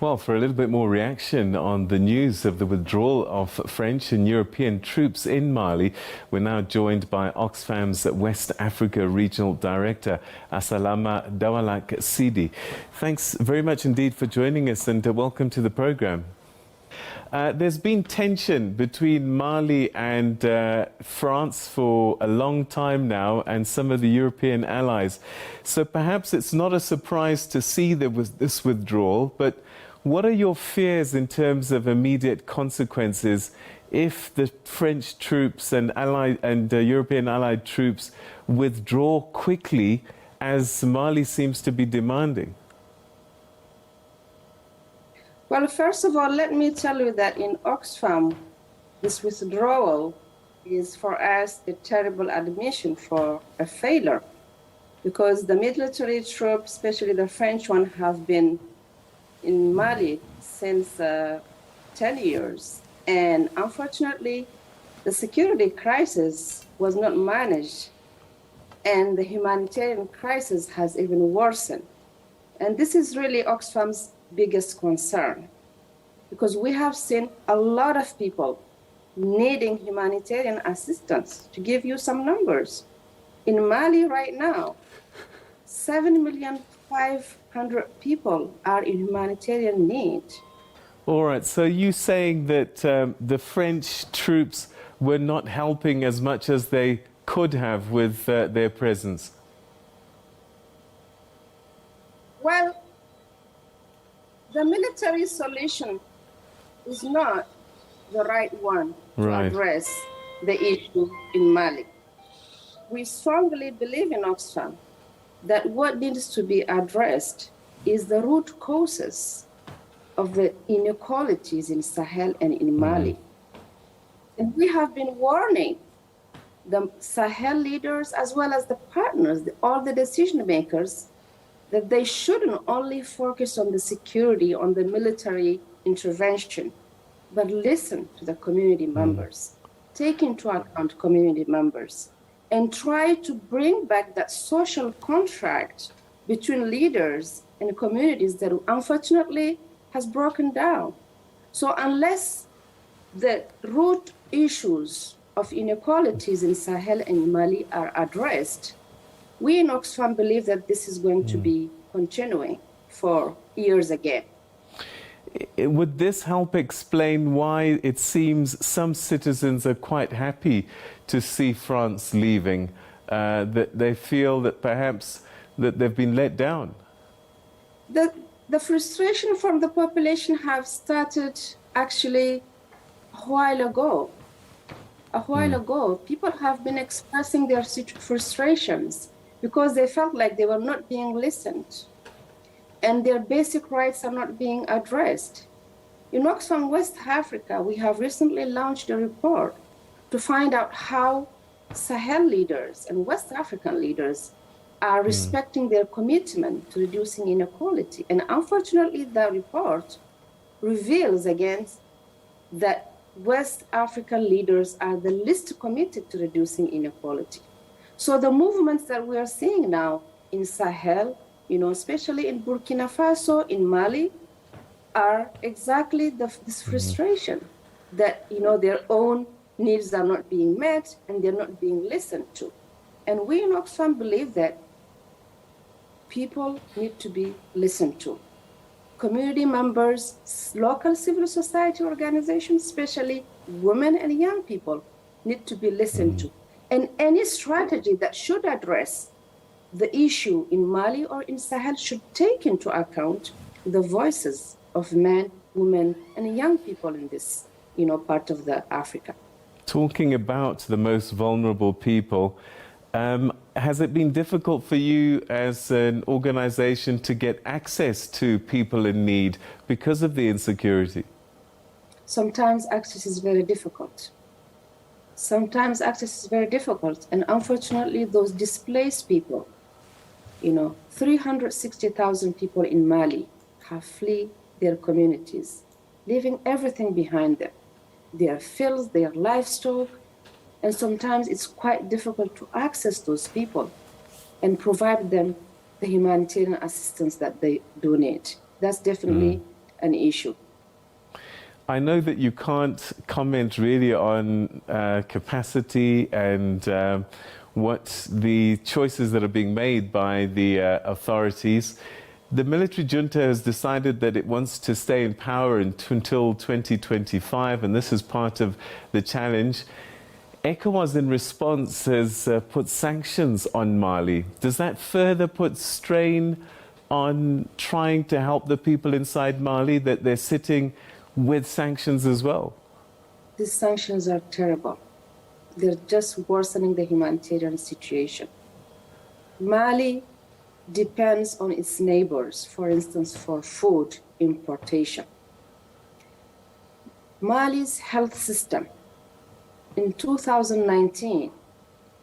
Well, for a little bit more reaction on the news of the withdrawal of French and European troops in Mali, we're now joined by Oxfam's West Africa Regional Director, Asalama Dawalak Sidi. Thanks very much indeed for joining us, and welcome to the program. There's been tension between Mali and France for a long time now, and some of the European allies. So perhaps it's not a surprise to see there was this withdrawal, but what are your fears in terms of immediate consequences if the French troops and European allied troops withdraw quickly, as Mali seems to be demanding? Well, first of all, let me tell you that in Oxfam, this withdrawal is for us a terrible admission for a failure, because the military troops, especially the French one, have been in Mali since 10 years. And unfortunately, the security crisis was not managed, and the humanitarian crisis has even worsened. And this is really Oxfam's biggest concern, because we have seen a lot of people needing humanitarian assistance. To give you some numbers, in Mali right now, 7,500,000 people are in humanitarian need. All right, so you saying that the French troops were not helping as much as they could have with their presence? Well, the military solution is not the right one to address the issue in Mali. We strongly believe in Oxfam that what needs to be addressed is the root causes of the inequalities in Sahel and in Mali. And we have been warning the Sahel leaders as well as the partners, all the decision makers, that they shouldn't only focus on the security, on the military intervention, but listen to the community members, take into account community members, and try to bring back that social contract between leaders and communities that unfortunately has broken down. So unless the root issues of inequalities in Sahel and Mali are addressed, we in Oxfam believe that this is going to be continuing for years again. Would this help explain why it seems some citizens are quite happy to see France leaving, that they feel that perhaps that they've been let down? The frustration from the population have started actually a while ago. People have been expressing their frustrations because they felt like they were not being listened and their basic rights are not being addressed. In Oxfam West Africa, we have recently launched a report to find out how Sahel leaders and West African leaders are respecting their commitment to reducing inequality. And unfortunately, the report reveals again that West African leaders are the least committed to reducing inequality. So the movements that we are seeing now in Sahel, especially in Burkina Faso, in Mali, are exactly this frustration that, their own needs are not being met and they're not being listened to. And we in Oxfam believe that people need to be listened to. Community members, local civil society organizations, especially women and young people, need to be listened to. And any strategy that should address the issue in Mali or in Sahel should take into account the voices of men, women, and young people in this, part of Africa. Talking about the most vulnerable people, has it been difficult for you as an organization to get access to people in need because of the insecurity? Sometimes access is very difficult. And unfortunately, those displaced people, 360,000 people in Mali have fled their communities, leaving everything behind them, their fields, their livestock, and sometimes it's quite difficult to access those people and provide them the humanitarian assistance that they do need. That's definitely an issue. I know that you can't comment really on capacity and what the choices that are being made by the authorities. The military junta has decided that it wants to stay in power until 2025, and this is part of the challenge. ECOWAS, in response, has put sanctions on Mali. Does that further put strain on trying to help the people inside Mali, that they're sitting with sanctions as well? These sanctions are terrible. They're just worsening the humanitarian situation. Mali depends on its neighbors, for instance, for food importation. Mali's health system in 2019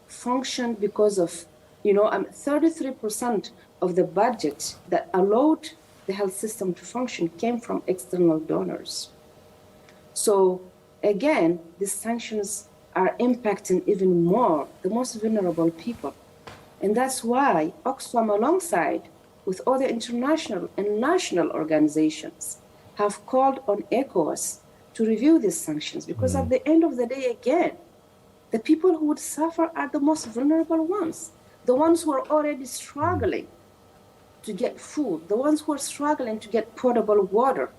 functioned because of, 33% of the budget that allowed the health system to function came from external donors. So again, these sanctions are impacting even more the most vulnerable people. And that's why Oxfam, alongside with other international and national organizations, have called on ECOWAS to review these sanctions, because at the end of the day, again, the people who would suffer are the most vulnerable ones, the ones who are already struggling to get food, the ones who are struggling to get potable water.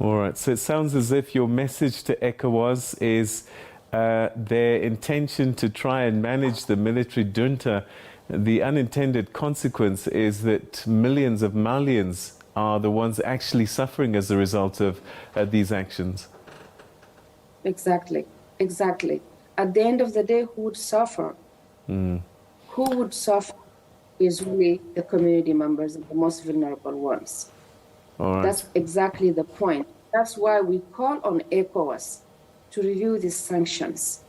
All right, so it sounds as if your message to ECOWAS is their intention to try and manage the military junta. The unintended consequence is that millions of Malians are the ones actually suffering as a result of these actions. Exactly. At the end of the day, who would suffer? Who would suffer is really the community members and the most vulnerable ones. All right. That's exactly the point. That's why we call on ECOWAS to review these sanctions.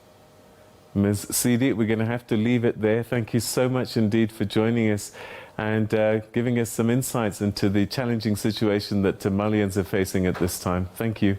Ms. Sidi, we're going to have to leave it there. Thank you so much indeed for joining us and giving us some insights into the challenging situation that Malians are facing at this time. Thank you.